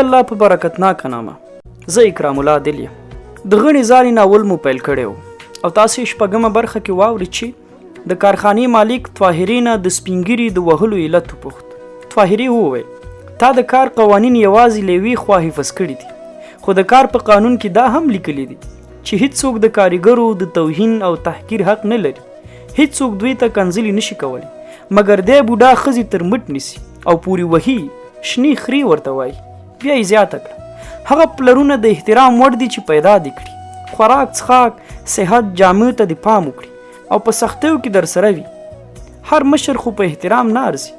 الله په برکتناکه نامه. زه اکرام الله عادل یم. دغڼې ځالې ناول مو پیل کړی و او تاسې شپږمه برخه کې واورئ چې د کارخانې مالک طاهرې نه د سپینګیري د وهلو علت وپوښت. طاهرې وویل تا د کار قوانین یوازې له یوې خوا حفظ کړي دي، خو د کار په قانون کې دا هم لیکلي دي چې هیڅوک د کاریګرو د توهین او تحقیر حق نه لري. هیڅوک دوی ته کنځلې نشي کولی مګر دی بوډا ښځې تر مټ نیسي او پورې وهي، شنې خرې ورته وایي. بیا یې زیاته کړه هغه پلرونه د احترام وړ دي چې پیدا دې کړي، خوراک څښاک صحت جامو ته د پام وکړي او په سختیو کې در سره وي. هر مشر خو په احترام نه ارزي.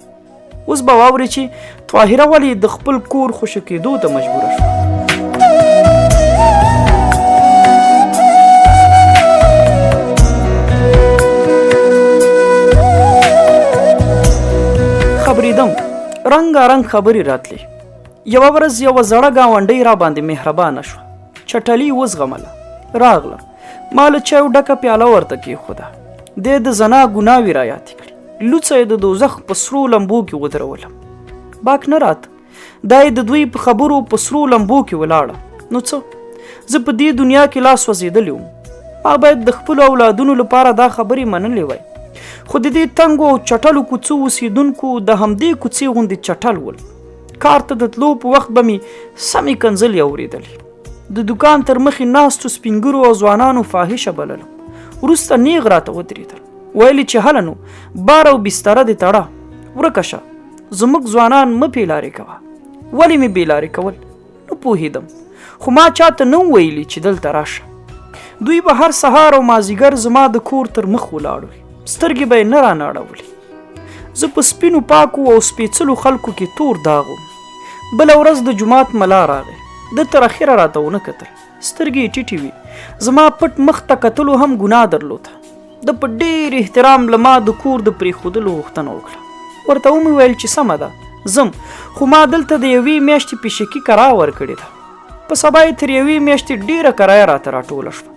اوس به واورئ چې طاهره ولې د خپل کور خوشو کېدو ته مجبوره شوه. خبریدم رنګارنګ خبرې راتلې. یوه ورځ یوه زړه ګاونډۍ را باندې مهربانه شوه. چټلي وزغمله راغله، ما له چایو ډکه پیاله ورته کېښوده. دی د زنا ګناوې را یادې کړې. لوڅه یې د دوزخ په سرو لمبو کې ودرولم. باک نه راته، دا یې د دوی په خبرو په سرو لمبو کې ولاړه. نو څه، زه په دې دنیا کې لاس وځېدلی وم. ما باید د خپلو اولادونو لپاره دا خبرې منلې وای، خو د دې تنګو او چټلو کوڅو اوسېدونکو د همدې کوڅې غوندې چټل ول. کار ته د تلو په وخت به مې سمې کنځلې اورېدلې. د دوکان تر مخې ناستو سپینګرو او ځوانانو فاحشه بللم. وروسته نیغ راته ودرېدل، ویلې چې هله نو بار او بستره دې تړه، ورکه شه، زموږ ځوانان مه بېلارې کوه. ولې مې بېلارې کول؟ نه پوهېدم، خو ما چاته نه ویلي چې دلته راشه. دوی به هر سهار او مازدیګر زما د کور تر مخ ولاړ وي، سترګې به یې نه راناړولې. زه په سپینو پاکو او سپېڅلو خلکو کې تور داغ وم. بله ورځ د جومات ملا راغی، ده تر اخره راته ونه کتل، سترګې یې ټیټې وي. زما پټ مخ ته کتلو هم ګناه درلوده. ده په ډېر احترام له ما د کور د پرېښودلو غوښتنه وکړه. ورته ومې ویل چې سمه ده ځم، خو ما دلته د یوې میاشتې پیشکي کرایه ورکړې ده. په سبا یې تر یوې میاشتې ډېره کرایه راته راټوله شوه.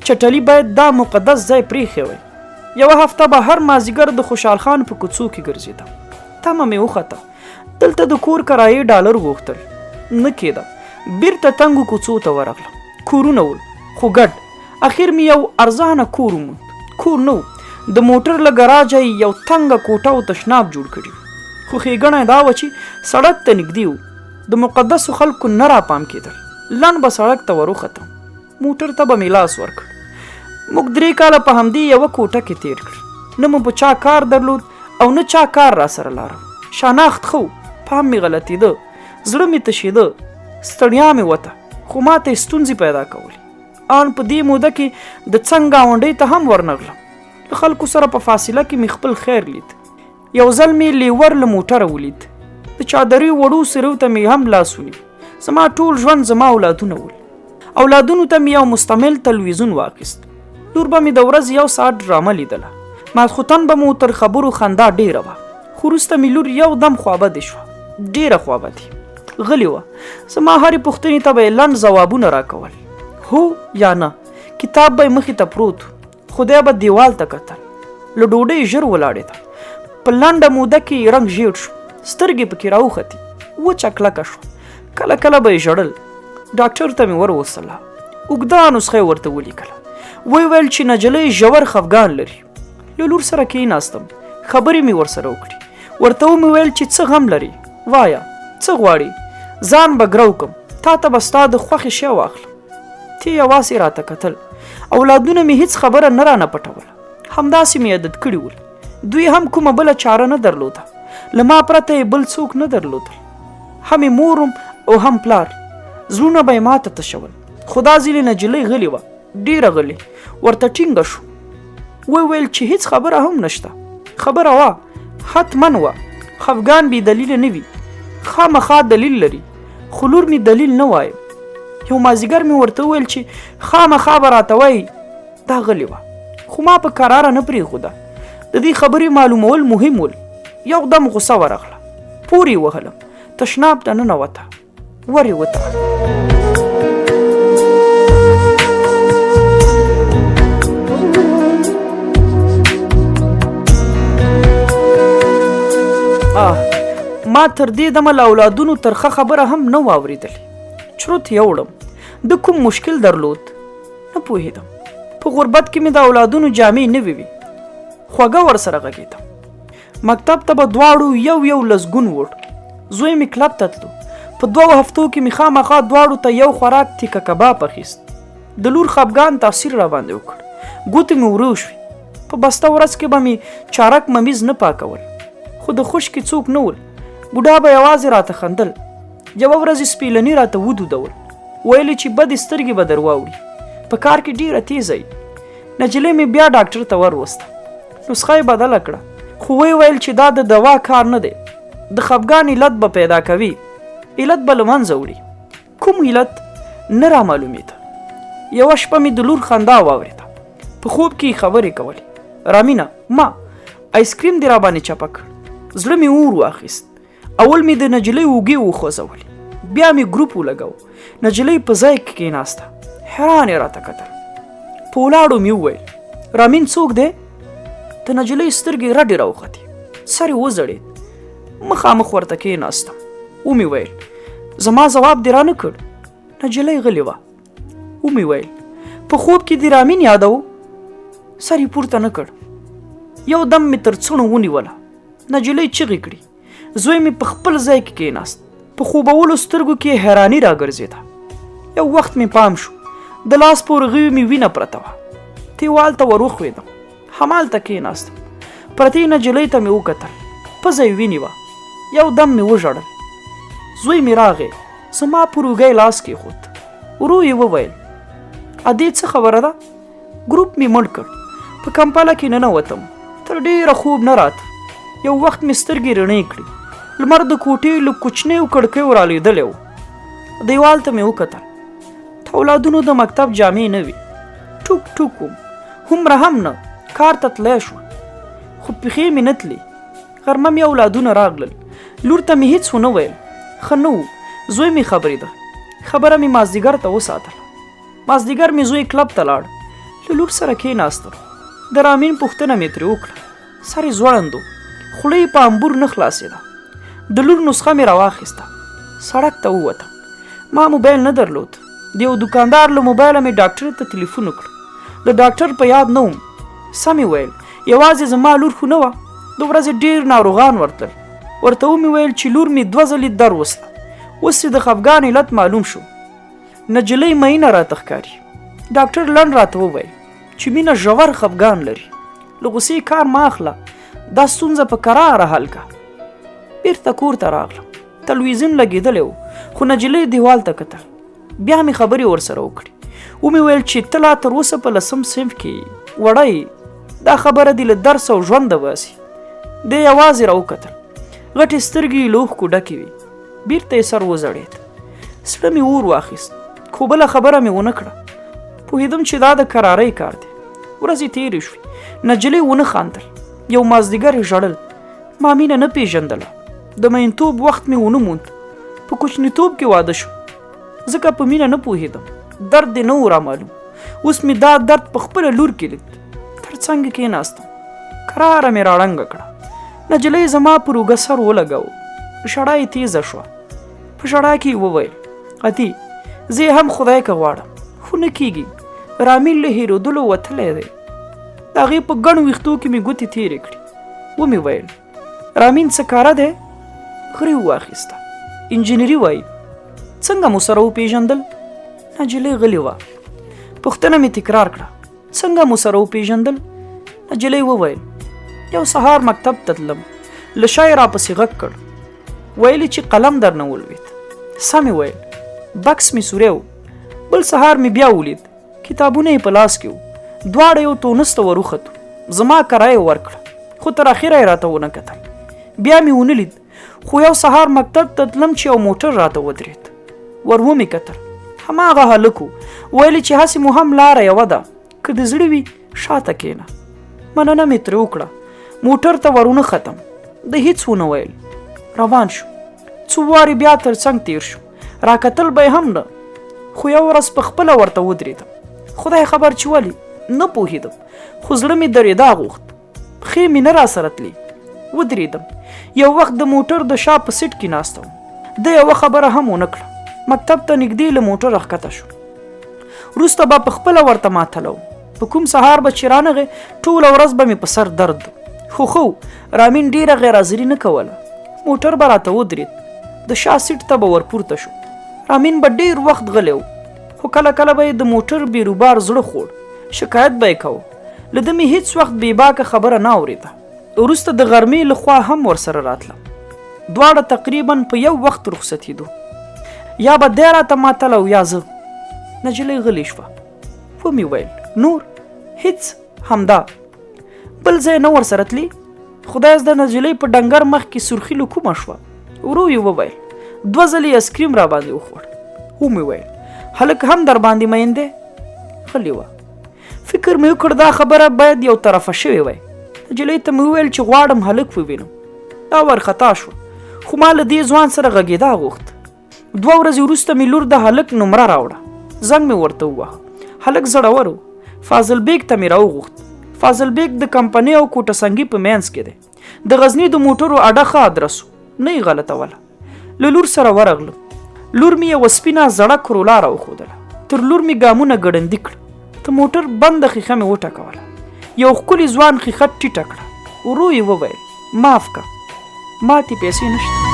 چټلي باید دا مقدس ځای پرېښی وی. یوه هفته به هر مازدیګر د خوشحال خان په کوڅو کې ګرځېدم. تمه مې وخته، دلته د کور کرایې ډالر غوښتل، نه کېده. بیرته تنګو کوڅو ته ورغلم. کورونه ول خو ګډ. اخر مې یو ارزانه کور وموند. کور نه و، د موټر له ګراجه یو تنګه کوټه او تشناب جوړ کړي و، خو ښېګڼه یې دا وه چې سړک ته نږدې و. د مقدسو خلکو نه راپام کېدل. لنډ به سړک ته وروختم، موټر ته به مې لاس ورکړ. موږ 3 کاله په همدې یوه کوټه کې تېر کړل. نه مو په چا کار درلود او نه چا کار را سره لاره. شاناخت ښه و، پام مې غلطېده، زړه مې تشېده، ستړیا مې وته، خو ما ته یې ستونزې پیدا کولې. ان په دې موده کې د څنګ ګاونډۍ ته هم ورنغلم. له خلکو سره په فاصله کې مې خپل خیر لید. یو ځل مې لیور له موټره ولید. د چادرې وړو سرو ته مې هم لاس ونیو. زما ټول ژوند زما اولادونه ول. اولادونو ته مې یو مستعمل تلویزیون واخیست. لور به مې د ورځې 1 ساعت ډرامه لیدله. ماخوتن به مو تر خبرو خندا ډېره وه. خو وروسته مې لور یو دم خوابدې شوه، ډېره خوابدې. غلې وه. زما هرې پوښتنې ته به یې لنډ ځوابونه راکول، هو یا نه. کتاب به یې مخې ته پروت، خدای به دیوال ته کتل. له ډوډۍ ژر ولاړېده. په لنډه موده کې یې رنګ ژیړ شو، سترګې پکې راوختې، وچه کلکه شوه. کله کله به یې ژړل. ډاکټر ته مې وروستله، اوږده نسخه یې ورته ولیکله. ویل چې نجلۍ ژور خفګان لري. له لور سره کېناستم، خبرې مې ورسره وکړې. ورته ومې ویل چې څه غم لري، وایه څه غواړې، ځان به ګرو کم، تا ته به ستا د خوښې شی واخلم. تی یوازې راته کتل. اولادونه مې هیڅ خبره نه رانه پټوله، همداسې مې عادت کړي ول. دوی هم کومه بله چاره نه درلوده، له ما پرته یې بل څوک نه درلودل. هم یې مور او هم پلار. زړونه به یې ماته تشول. خو دا ځلې نجلۍ غلې وه، ډېره غلې. ورته ټینګه شو. ویل چې هیڅ خبره هم نشته. خبره وه، حتما وه. خفګان بې دلیله نه وي، خامخا دلیل لري. خو لور مې دلیل نه وایه. یو مازدیګر مې ورته وویل چې خامخا به راته وایي دا غلې وه، خو ما په کراره نه پرېښوده. د دې خبرې معلومول مهم ول. یو دم غوسه ورغله، پورې یې وهلم، تشناب ته ننوته، ور یې وتړه. ما تر دې دمه له اولادونو ترخه خبره هم نه واورېدلې. چروت یوړم د کوم مشکل درلود نه پوهېدم. په غربت کې مې د اولادونو جامې نوې وي. خوږه ورسره غږېدم. مکتب ته به دواړو یو لسګون وړ. زوی مې کلب ته تلو. په 2 هفتو کې مې خامخا دواړو ته یو خوراک تیکه کباب اخیست. د لور خفګان تاثیر را باندې وکړ. ګوتې مې ورو شوې. په بسته ورځ کې به مې چارک ممیز نه پاکول، خو د خشکې څوک نه ول. بوډا به یوازې راته خندل. یوه ورځ سپیلني راته ودودول، ویلې چې بدې سترګې به در واوړي، په کار کې ډېره تیزه یې. نجلۍ مې بیا ډاکټر ته وروسته. نسخه یې بدله کړه، خو ویل چې دا د دوا کار نه دی، د خفګان علت به پیدا کوي، علت به له منځه وړي. کوم علت نه رامعلومېده. یوه شپه مې د لور خندا واورېده. په خوب کې خبرې کولې. رامینه، ما آیسکریم دې را باندې چپه کړ. زړه مې اور واخیست. اول مې د نجلۍ اوږې وخوځولې، بیا مې ګروپ ولګاو. نجلۍ په ځای کې کېناسته، حیران یې راته کتل. په ولاړو مې وویل، رامین څوک دی؟ د نجلۍ سترګې رډې راوختې، سر یې وځړېد. مخامخ ورته کېناستم. ومې ویل، زما ځواب دې رانه کړ؟ نجلۍ غلې وه. ومې ویل، په خوب کې دې رامین یادو؟ سر یې پورته نه کړ. یو دم مې تر څڼو ونیوله. نجلۍ چغې کړې. زوی مې په خپل ځای کې کېناست. په خوبولو سترګو کې حیراني راګرځېده. یو وخت مې پام شو، د لاس په ورغوي مې وینه پرته وه. دیوال ته ور وښوېدم، همالته کېناستم. پرتې نجلۍ ته مې وکتل، پزه یې وینې وه. یو دم مې وژړل. زوی مې راغی، زما پر اوږی لاس کېښود. ورو یې وویل، ادې څه خبره ده؟ ګروپ مې مړ کړ. په کمپله کې ننوتم، تر ډېره خوب نه راته. یو وخت مې سترګې رڼې کړې. لمر د کوټې له کوچنیو کړکیو رالیدلی و. دیوال ته مې وکتل. د اولادونو د مکتب جامې نه وي. ټوک ټوک وم، هومره هم نه. کار ته تلی شوه، خو پښې مې نه تلې. غرمه مې اولادونه راغلل. لور ته مې هېڅ ونه ویل. ښه نه و. زوی مې خبرېده. خبره مې مازدیګر ته وساتله. مازدیګر مې زوی کلب ته لاړ. له لور سره کېناستم. د رامین پوښتنه مې ترې وکړه. سر یې ځوړند و، خوله یې په امبور نه خلاصېده. د لور نسخه مې راواخیسته. سړک ته ووتم. ما موبایل نه درلود. د یو دوکاندار له موبایله مې ډاکټر ته تلیفون وکړ. د ډاکټر په یاد نه وم. سم یې ویل، یوازې زما لور خو نه وه، د ورځې ډېر ناروغان ورتلل. ورته ومې ویل چې لور مې 2 ځلې در وسته. اوس یې د خفګان علت معلوم شو. نجلۍ مینه راته ښکاري. ډاکټر لنډ راته وویل چې مینه ژور خفګان لري. له غوسې کار مه اخله، دا ستونزه په کراره حل کړه. بیرته کور ته راغلم. تلویزیون لګېدلی و، خو نجلۍ دیوال ته کتل. بیا مې خبرې ورسره وکړې. ومې ویل چې ته لا تر اوسه په 10م صنف کې وړی، دا خبره دې له درس او ژونده باسي. دی یوازې راوکتل. غټې سترګې یې له اوښکو ډکې وې. بیرته یې سر وځړېد. زړه مې اور واخیست، خو بله خبره مې ونه کړه. پوهېدم چې دا د کرارۍ کار دی. ورځې تېرې شوې. نجلۍ ونه خاندل. یو مازدیګر یې ژړل. ما مینه نه پېژندله. د مینتوب وخت مې ونه موند. په کوچنیتوب کې واده شو، ځکه په مینه نه پوهېدم. درد دې نه و رامعلوم. اوس مې دا درد په خپله لور کې لید. تر څنګ کېناستم. کراره مې راړنګه کړه. نجلۍ زما پر اوږه سر ولګاوه. ژړا یې تیزه شوه. په ژړا کې یې وویل، ادې زه هم خدای که غواړم، خو نه کېږي. رامین له هېرېدلو وتلی دی. د هغې په ګڼ ویښتو کې مې ګوتې تېرې کړې. ومې ویل، رامین څه کاره دی؟ غرې واخیسته. انجینري وایي. څنګه مو سره وپېژندل؟ نجلۍ غلې وه. پوښتنه مې تکرار کړه، څنګه مو سره وپېژندل؟ نجلۍ وویل، یو سهار مکتب ته تلم، له شا یې راپسې غږ کړ. ویلې چې قلم درنه ولوېد. سمې ویل، بکس مې سوری و. بل سهار مې بیا ولید، کتابونه یې په لاس کې و. دواړه یو تونس ته وروختو. زما کرایه ورکړه، خو تر اخره یې راته ونه کتل. بیا مې ونه لید، خو یو سهار مکتب ته تلم چې یو موټر راته ودرېد. ور ومې کتل، هماغه هلک و. ویلې چې هسې مو هم لاره یوه ده، که د زړه وي شاته کښېنه. مننه مې ترې وکړه. موټر ته ورونه ختم. د هېڅ ونه ویل. روان شو. څو وارې بیا تر څنګ تېر شو. راکتل به یې هم نه، خو یو ورځ په خپله ورته ودرېدم. خدای خبر چې ولې نه پوهېدم، خو زړه مې درېدا غوښت. پښې مې نه راسره تلې. ودرېدم. یو وخت د موټر د شا په سیټ کې ناست وم. د یوه خبره هم ونه کړه. مکتب ته نږدې له موټره ښکته شو. وروسته به په خپله ورته ماتله وم. په کوم سهار به چې رانغې ټوله ورځ به مې په سر درد خو رامین ډېره غیرحاضري نه کوله. موټر به راته ودرېد. د شا سیټ ته به ورپورته شو. رامین به ډېر وخت غلی و خو کله کله به یې د موټر بیروبار زړه خوړ. شکایت به یې کوه. له ده مې هېڅ وخت بېباکه خبره نه اورېده. وروسته د غرمې له خوا هم ورسره راتله. دواړه تقریبا په یو وخت رخصتېدو. یا به دی راته ماتله او یا زه. نجلۍ غلې شوه. ومې ویل نور هېڅ همدا. بل ځای نه ورسره تلي؟ خدای زده نجلۍ په ډنګر مخ کې سرخي له کومه شوه. ورو یې وویل 2 ځلې یې اسکریم را باندې وخوړ. ومې ویل هلک هم در باندې مین دی؟ غلې وه. فکر مې وکړ دا خبره باید یو طرفه شوې وای. نجلۍ ته مې وویل چې غواړم هلک ووینم. دا ورخطا شوه خو ما له دې ځوان سره غږېدا غوښت. 2 ورځې وروسته مې لور د هلک نمره راوړه. زنګ مې ورته وواهه. هلک زړور و. فاضل بیگ ته مې راوغوښت. فاضل بیگ د کمپنۍ او کوټه سنګي په منځ کې دی. د غزني د موټرو اډه ښه ادرس و. نه یې غلطوله. له لور سره ورغلم. لور مې یوه سپینه زړه کرولا راوښودله. تر لور مې ګامونه ګړندي کړه. د موټر بنده ښیښه مې وټکوله. یو ښکلي ځوان ښیښه ټیټه کړه. ورو یې وویل معاف که، ماتې پیسې نشته.